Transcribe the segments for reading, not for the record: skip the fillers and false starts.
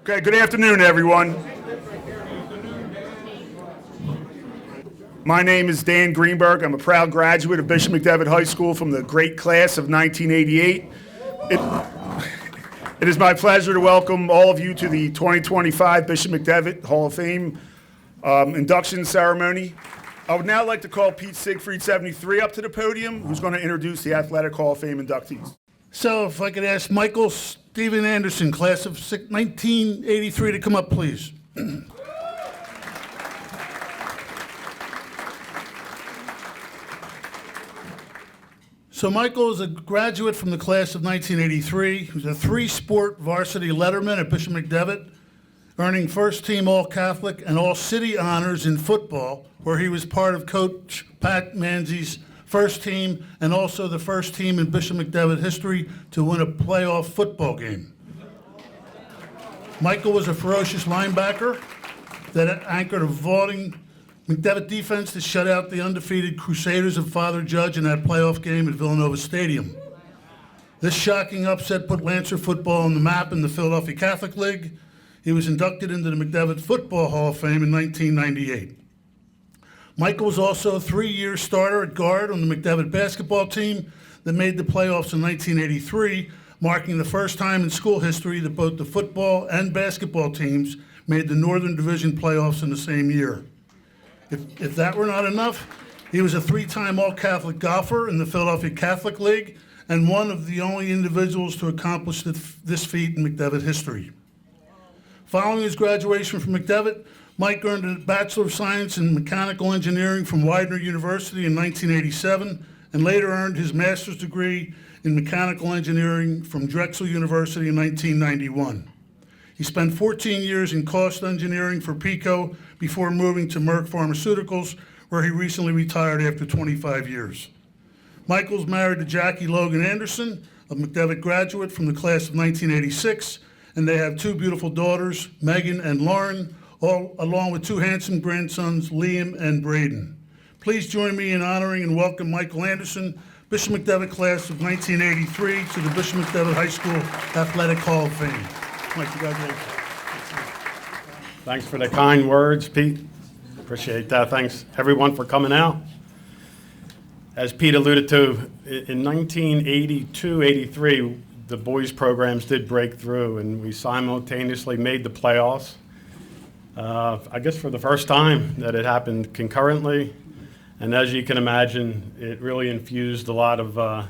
Okay, good afternoon, everyone. My name is Dan Greenberg. I'm a proud graduate of Bishop McDevitt High School from the great class of 1988. It is my pleasure to welcome all of you to the 2025 Bishop McDevitt Hall of Fame induction ceremony. I would now like to call Pete Siegfried, 73, up to the podium, who's going to introduce the Athletic Hall of Fame inductees. So if I could ask Michael Steven Anderson, class of 1983, to come up, please. So Michael is a graduate from the class of 1983. He was a three-sport varsity letterman at Bishop McDevitt, earning first-team All-Catholic and All-City honors in football, where he was part of Coach Pat Manzi's first team and also the first team in Bishop McDevitt history to win a playoff football game. Michael was a ferocious linebacker that anchored a vaulting McDevitt defense to shut out the undefeated Crusaders of Father Judge in that playoff game at Villanova Stadium. This shocking upset put Lancer football on the map in the Philadelphia Catholic League. He was inducted into the McDevitt Football Hall of Fame in 1998. Michael was also a three-year starter at guard on the McDevitt basketball team that made the playoffs in 1983, marking the first time in school history that both the football and basketball teams made the Northern Division playoffs in the same year. If that were not enough, he was a three-time All-Catholic golfer in the Philadelphia Catholic League and one of the only individuals to accomplish this feat in McDevitt history. Following his graduation from McDevitt, Mike earned a Bachelor of Science in Mechanical Engineering from Widener University in 1987 and later earned his master's degree in Mechanical Engineering from Drexel University in 1991. He spent 14 years in cost engineering for PECO before moving to Merck Pharmaceuticals, where he recently retired after 25 years. Michael's married to Jackie Logan Anderson, a McDevitt graduate from the class of 1986, and they have two beautiful daughters, Megan and Lauren, along with two handsome grandsons, Liam and Braden. Please join me in honoring and welcome Michael Anderson, Bishop McDevitt class of 1983, to the Bishop McDevitt High School Athletic Hall of Fame. Mike, congratulations. Thanks for the kind words, Pete. Appreciate that. Thanks, everyone, for coming out. As Pete alluded to, in 1982-83, the boys' programs did break through, and we simultaneously made the playoffs. I guess for the first time that it happened concurrently. And as you can imagine, it really infused a lot of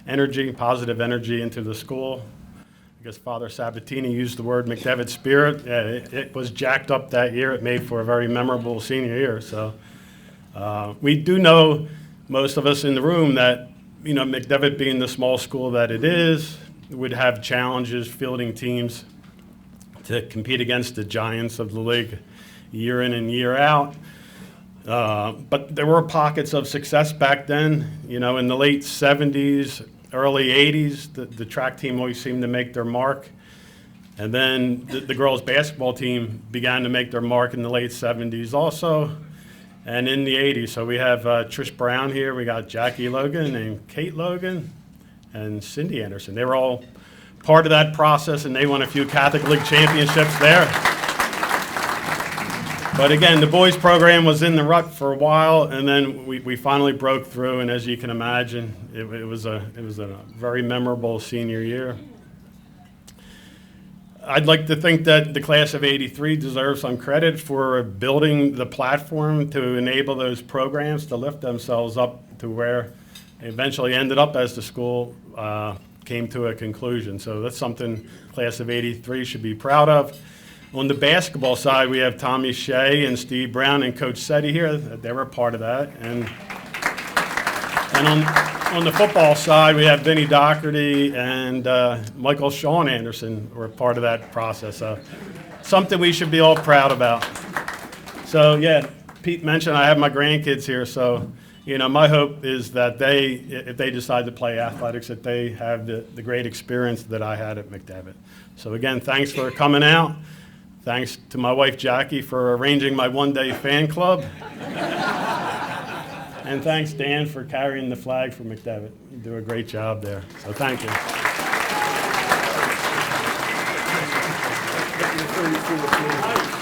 energy, positive energy into the school. I guess Father Sabatini used the word McDevitt spirit. It was jacked up that year. It made for a very memorable senior year. So we do know, most of us in the room, that McDevitt, being the small school that it is, would have challenges fielding teams to compete against the giants of the league year in and year out. But there were pockets of success back then. In the late 70s, early 80s, the track team always seemed to make their mark. And then the girls' basketball team began to make their mark in the late 70s also, and in the 80s. So we have Trish Brown here, we got Jackie Logan and Kate Logan and Cindy Anderson. They were all part of that process, and they won a few Catholic League championships there. But again, the boys program was in the rut for a while, and then we finally broke through, and as you can imagine, it was a very memorable senior year. I'd like to think that the class of 83 deserves some credit for building the platform to enable those programs to lift themselves up to where they eventually ended up as the school came to a conclusion. So that's something class of 83 should be proud of. On the basketball side, we have Tommy Shea and Steve Brown and Coach Setti here. They were a part of that. And on the football side, we have Vinny Doherty and Michael Sean Anderson were part of that process. So something we should be all proud about. So yeah, Pete mentioned I have my grandkids here. So my hope is that if they decide to play athletics, that they have the great experience that I had at McDevitt. So again, thanks for coming out. Thanks to my wife, Jackie, for arranging my one-day fan club. And thanks, Dan, for carrying the flag for McDevitt. You do a great job there, so thank you. to the floor.